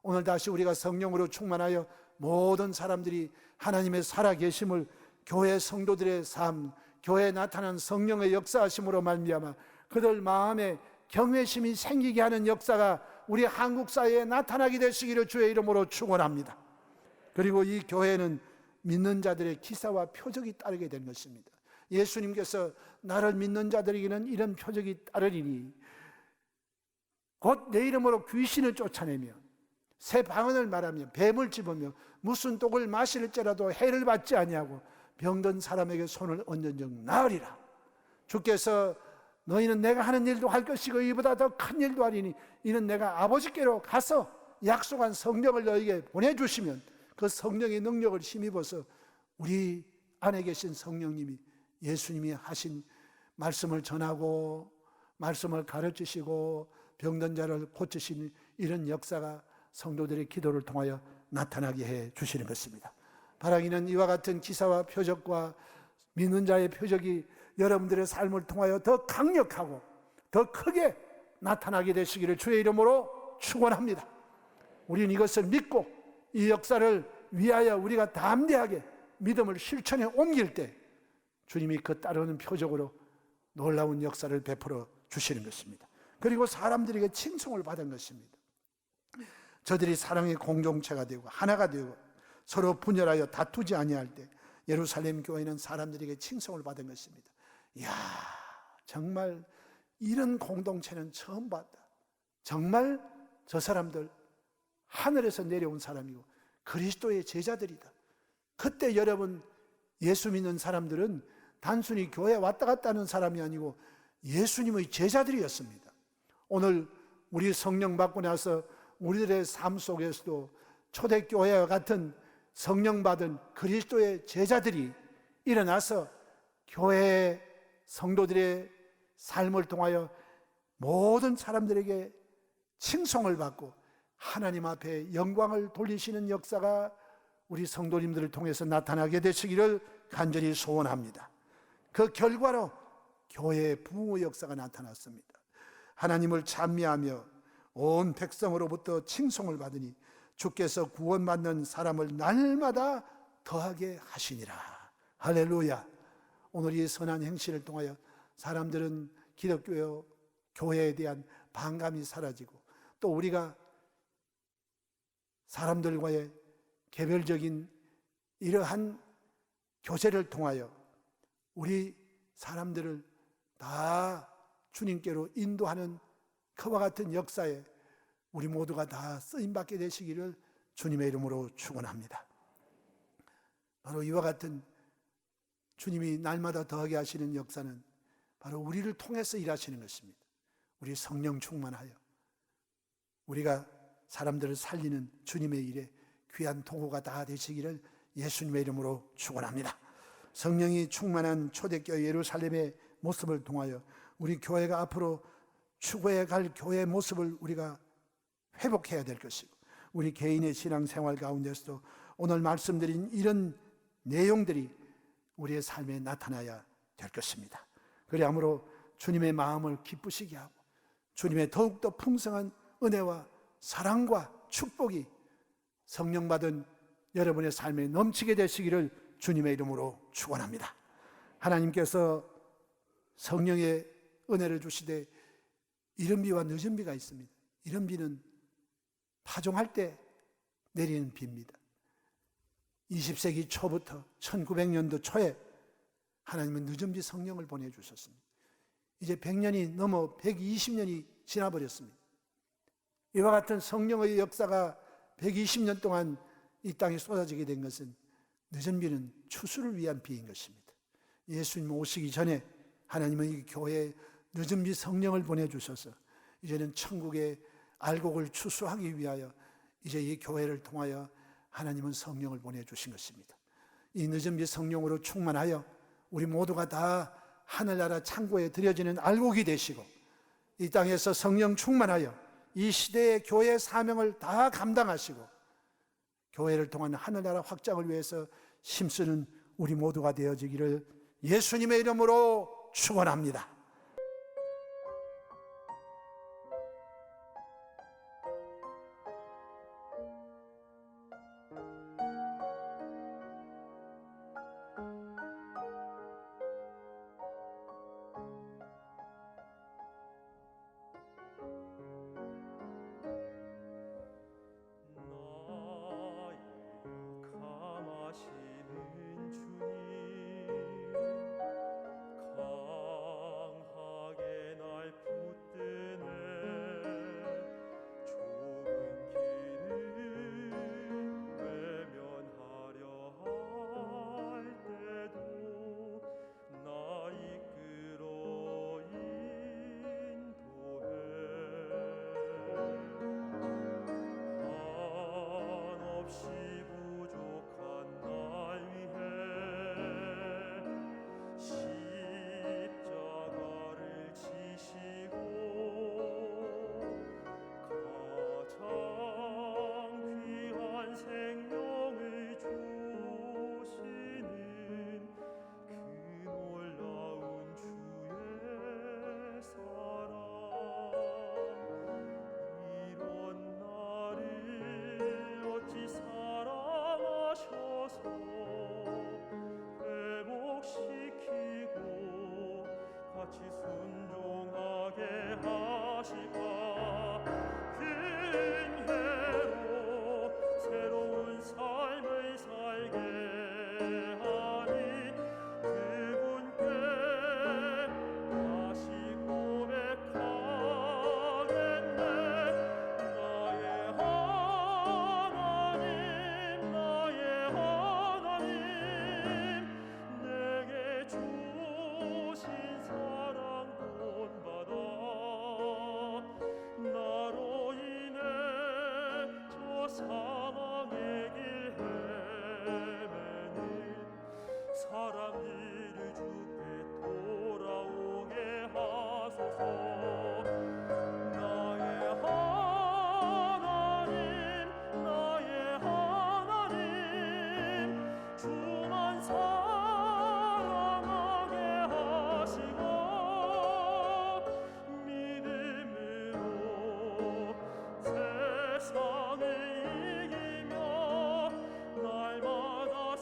오늘 다시 우리가 성령으로 충만하여 모든 사람들이 하나님의 살아계심을 교회 성도들의 삶, 교회에 나타난 성령의 역사하심으로 말미암아 그들 마음에 경외심이 생기게 하는 역사가 우리 한국 사회에 나타나게 되시기를 주의 이름으로 축원합니다. 그리고 이 교회는 믿는 자들의 기사와 표적이 따르게 된 것입니다. 예수님께서 나를 믿는 자들에게는 이런 표적이 따르리니 곧 내 이름으로 귀신을 쫓아내며 새 방언을 말하며 뱀을 집으며 무슨 독을 마실지라도 해를 받지 아니하고 병든 사람에게 손을 얹은 적 나으리라. 주께서 너희는 내가 하는 일도 할 것이고 이보다 더 큰 일도 하리니 이는 내가 아버지께로 가서 약속한 성령을 너희에게 보내주시면 그 성령의 능력을 힘입어서 우리 안에 계신 성령님이 예수님이 하신 말씀을 전하고 말씀을 가르치시고 병든 자를 고치시는 이런 역사가 성도들의 기도를 통하여 나타나게 해 주시는 것입니다. 바라기는 이와 같은 기사와 표적과 믿는 자의 표적이 여러분들의 삶을 통하여 더 강력하고 더 크게 나타나게 되시기를 주의 이름으로 축원합니다. 우리는 이것을 믿고 이 역사를 위하여 우리가 담대하게 믿음을 실천에 옮길 때 주님이 그 따르는 표적으로 놀라운 역사를 베풀어 주시는 것입니다. 그리고 사람들에게 칭송을 받은 것입니다. 저들이 사랑의 공동체가 되고 하나가 되고 서로 분열하여 다투지 아니할 때 예루살렘 교회는 사람들에게 칭송을 받은 것입니다. 이야, 정말 이런 공동체는 처음 봤다. 정말 저 사람들 하늘에서 내려온 사람이고 그리스도의 제자들이다. 그때 여러분, 예수 믿는 사람들은 단순히 교회에 왔다 갔다 하는 사람이 아니고 예수님의 제자들이었습니다. 오늘 우리 성령 받고 나서 우리들의 삶 속에서도 초대교회와 같은 성령 받은 그리스도의 제자들이 일어나서 교회의 성도들의 삶을 통하여 모든 사람들에게 칭송을 받고 하나님 앞에 영광을 돌리시는 역사가 우리 성도님들을 통해서 나타나게 되시기를 간절히 소원합니다. 그 결과로 교회의 부흥의 역사가 나타났습니다. 하나님을 찬미하며 온 백성으로부터 칭송을 받으니 주께서 구원받는 사람을 날마다 더하게 하시니라. 할렐루야. 오늘 이 선한 행실을 통하여 사람들은 기독교 교회에 대한 반감이 사라지고, 또 우리가 사람들과의 개별적인 이러한 교제를 통하여 우리 사람들을 다 주님께로 인도하는 그와 같은 역사에 우리 모두가 다 쓰임받게 되시기를 주님의 이름으로 축원합니다. 바로 이와 같은 주님이 날마다 더하게 하시는 역사는 바로 우리를 통해서 일하시는 것입니다. 우리 성령 충만하여 우리가 사람들을 살리는 주님의 일에 귀한 도구가 다 되시기를 예수님의 이름으로 축원합니다. 성령이 충만한 초대교회 예루살렘의 모습을 통하여 우리 교회가 앞으로 추구해 갈 교회의 모습을 우리가 회복해야 될 것이고, 우리 개인의 신앙생활 가운데서도 오늘 말씀드린 이런 내용들이 우리의 삶에 나타나야 될 것입니다. 그리하므로 주님의 마음을 기쁘시게 하고 주님의 더욱더 풍성한 은혜와 사랑과 축복이 성령 받은 여러분의 삶에 넘치게 되시기를 주님의 이름으로 축원합니다. 하나님께서 성령의 은혜를 주시되 이른 비와 늦은 비가 있습니다. 이른 비는 파종할 때 내리는 비입니다. 20세기 초부터 1900년도 초에 하나님은 늦은 비 성령을 보내주셨습니다. 이제 100년이 넘어 120년이 지나버렸습니다. 이와 같은 성령의 역사가 120년 동안 이 땅에 쏟아지게 된 것은 늦은 비는 추수를 위한 비인 것입니다. 예수님 오시기 전에 하나님은 이 교회에 늦은 비 성령을 보내주셔서 이제는 천국의 알곡을 추수하기 위하여 이제 이 교회를 통하여 하나님은 성령을 보내주신 것입니다. 이 늦은 비 성령으로 충만하여 우리 모두가 다 하늘나라 창고에 들여지는 알곡이 되시고, 이 땅에서 성령 충만하여 이 시대의 교회의 사명을 다 감당하시고 교회를 통한 하늘나라 확장을 위해서 힘쓰는 우리 모두가 되어지기를 예수님의 이름으로 축원합니다. 감하시는 주님,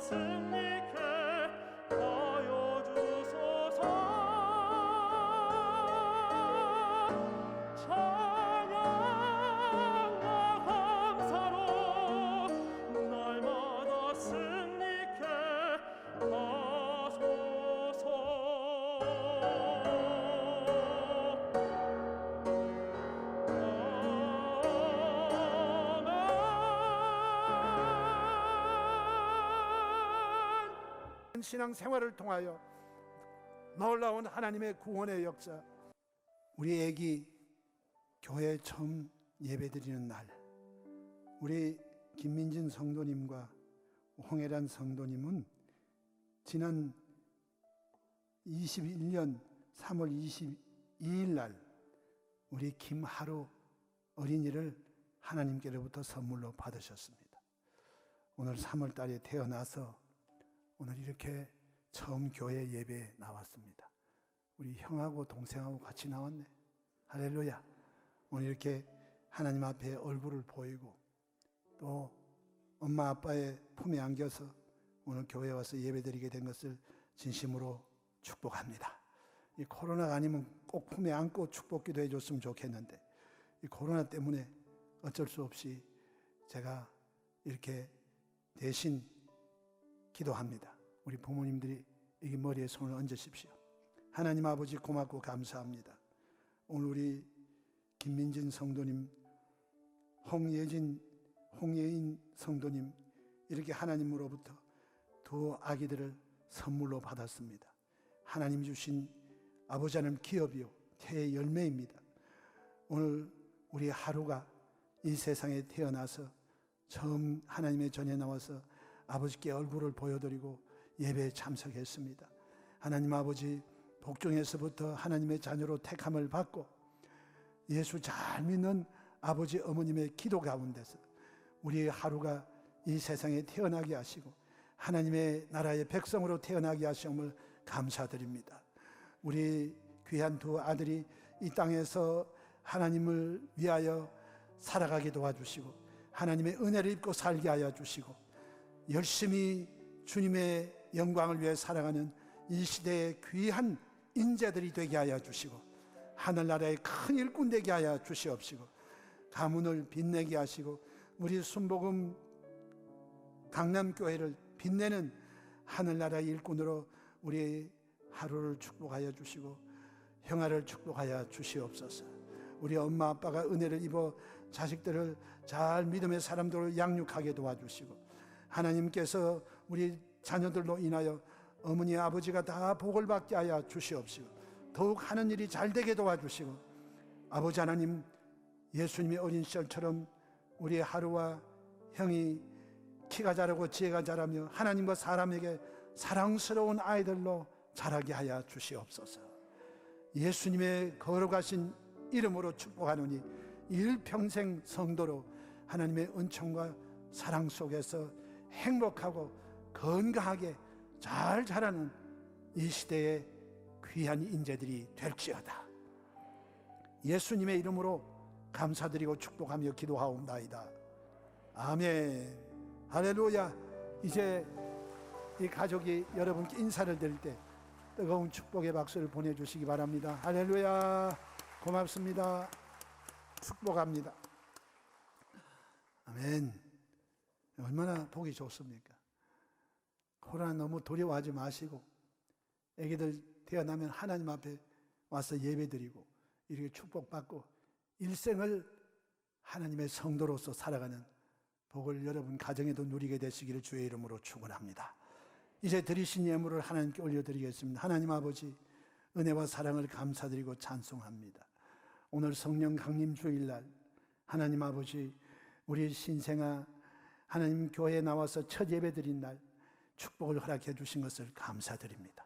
승리케 하여 주소서. 찬양과 감사로 날마다 승리케 하소서. 신앙 생활을 통하여 놀라운 하나님의 구원의 역사, 우리 애기 교회 처음 예배드리는 날, 우리 김민진 성도님과 홍혜란 성도님은 지난 21년 3월 22일 날 우리 김하루 어린이를 하나님께로부터 선물로 받으셨습니다. 오늘 3월 달에 태어나서 오늘 이렇게 처음 교회 예배에 나왔습니다. 우리 형하고 동생하고 같이 나왔네. 할렐루야. 오늘 이렇게 하나님 앞에 얼굴을 보이고 또 엄마 아빠의 품에 안겨서 오늘 교회에 와서 예배드리게 된 것을 진심으로 축복합니다. 이 코로나가 아니면 꼭 품에 안고 축복기도 해줬으면 좋겠는데 이 코로나 때문에 어쩔 수 없이 제가 이렇게 대신 기도합니다. 우리 부모님들이 이 머리에 손을 얹으십시오. 하나님 아버지 고맙고 감사합니다. 오늘 우리 김민진 성도님, 홍예인 성도님 이렇게 하나님으로부터 두 아기들을 선물로 받았습니다. 하나님 주신 아버지 하나님 기업이요 태의 열매입니다. 오늘 우리 하루가 이 세상에 태어나서 처음 하나님의 전에 나와서 아버지께 얼굴을 보여드리고 예배에 참석했습니다. 하나님 아버지 복중에서부터 하나님의 자녀로 택함을 받고 예수 잘 믿는 아버지 어머님의 기도 가운데서 우리 하루가 이 세상에 태어나게 하시고 하나님의 나라의 백성으로 태어나게 하심을 감사드립니다. 우리 귀한 두 아들이 이 땅에서 하나님을 위하여 살아가게 도와주시고 하나님의 은혜를 입고 살게 하여 주시고 열심히 주님의 영광을 위해 살아가는 이 시대의 귀한 인재들이 되게 하여 주시고 하늘나라의 큰 일꾼 되게 하여 주시옵시고 가문을 빛내게 하시고 우리 순복음 강남교회를 빛내는 하늘나라의 일꾼으로 우리 하루를 축복하여 주시고 형아를 축복하여 주시옵소서. 우리 엄마 아빠가 은혜를 입어 자식들을 잘 믿음의 사람들을 양육하게 도와주시고 하나님께서 우리 자녀들로 인하여 어머니 아버지가 다 복을 받게 하여 주시옵시고 더욱 하는 일이 잘 되게 도와주시고 아버지 하나님 예수님의 어린 시절처럼 우리 하루와 형이 키가 자라고 지혜가 자라며 하나님과 사람에게 사랑스러운 아이들로 자라게 하여 주시옵소서. 예수님의 거룩하신 이름으로 축복하노니 일평생 성도로 하나님의 은총과 사랑 속에서 행복하고 건강하게 잘 자라는 이 시대의 귀한 인재들이 될지어다. 예수님의 이름으로 감사드리고 축복하며 기도하옵나이다. 아멘. 할렐루야. 이제 이 가족이 여러분께 인사를 드릴 때 뜨거운 축복의 박수를 보내주시기 바랍니다. 할렐루야. 고맙습니다. 축복합니다. 아멘. 얼마나 보기 좋습니까? 코로나 너무 두려워하지 마시고 애기들 태어나면 하나님 앞에 와서 예배드리고 이렇게 축복받고 일생을 하나님의 성도로서 살아가는 복을 여러분 가정에도 누리게 되시기를 주의 이름으로 축원합니다. 이제 드리신 예물을 하나님께 올려드리겠습니다. 하나님 아버지 은혜와 사랑을 감사드리고 찬송합니다. 오늘 성령 강림 주일날 하나님 아버지 우리 신생아 하나님 교회에 나와서 첫 예배 드린 날 축복을 허락해 주신 것을 감사드립니다.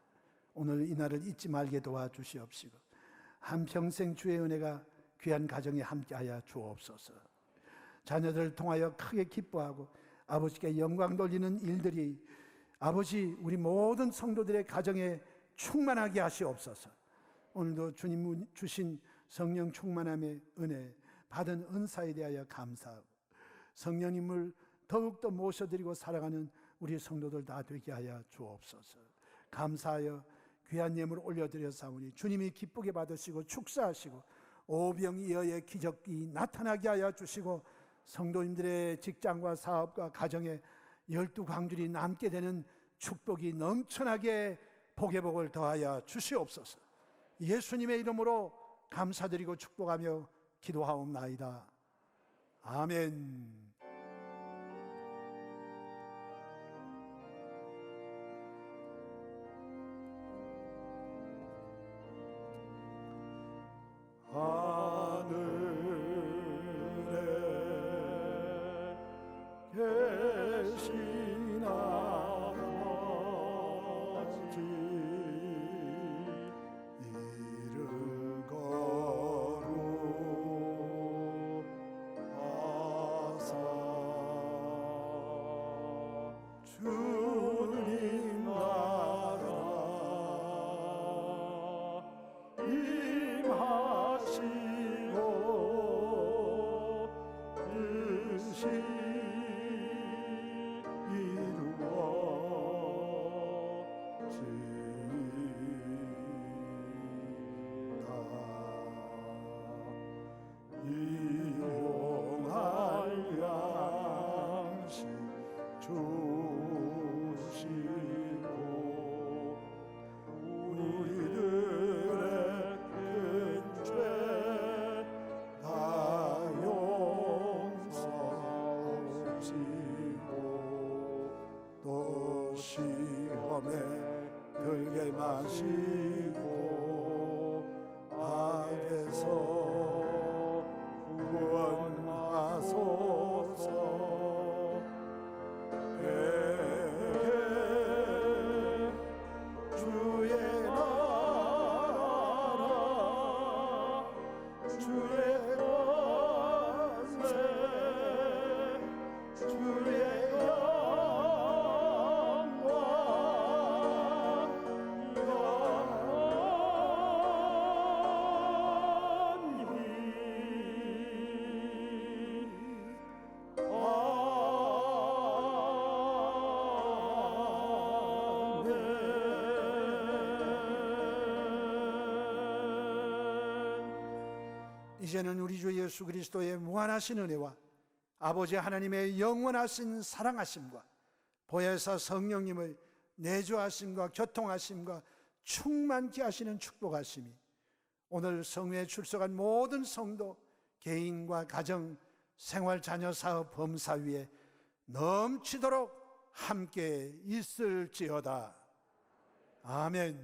오늘 이 날을 잊지 말게 도와주시옵시고 한평생 주의 은혜가 귀한 가정에 함께하여 주옵소서. 자녀들을 통하여 크게 기뻐하고 아버지께 영광 돌리는 일들이 아버지 우리 모든 성도들의 가정에 충만하게 하시옵소서. 오늘도 주님 주신 성령 충만함의 은혜 받은 은사에 대하여 감사하고 성령님을 더욱더 모셔드리고 살아가는 우리 성도들 다 되게 하여 주옵소서. 감사하여 귀한 예물을 올려드렸사오니 주님이 기쁘게 받으시고 축사하시고 오병이어의 기적이 나타나게 하여 주시고 성도님들의 직장과 사업과 가정에 12광줄이 남게 되는 축복이 넘쳐나게 복의 복을 더하여 주시옵소서. 예수님의 이름으로 감사드리고 축복하며 기도하옵나이다. 아멘. 하늘에 계신 아버지 이름 거룩하사 주님 나라 임하시고 뜻이 이용할 양식 주시고 우리들의 큰 죄 다 용서하시고 또 시험에 들게 마시고 악에서 구원하소서. 주의 나라 주의 권세 주의 영광 이제는 우리 주 예수 그리스도의 무한하신 은혜와 아버지 하나님의 영원하신 사랑하심과 보혜사 성령님의 내주하심과 교통하심과 충만케 하시는 축복하심이 오늘 성회에 출석한 모든 성도, 개인과 가정, 생활, 자녀, 사업, 범사 위에 넘치도록 함께 있을지어다. 아멘.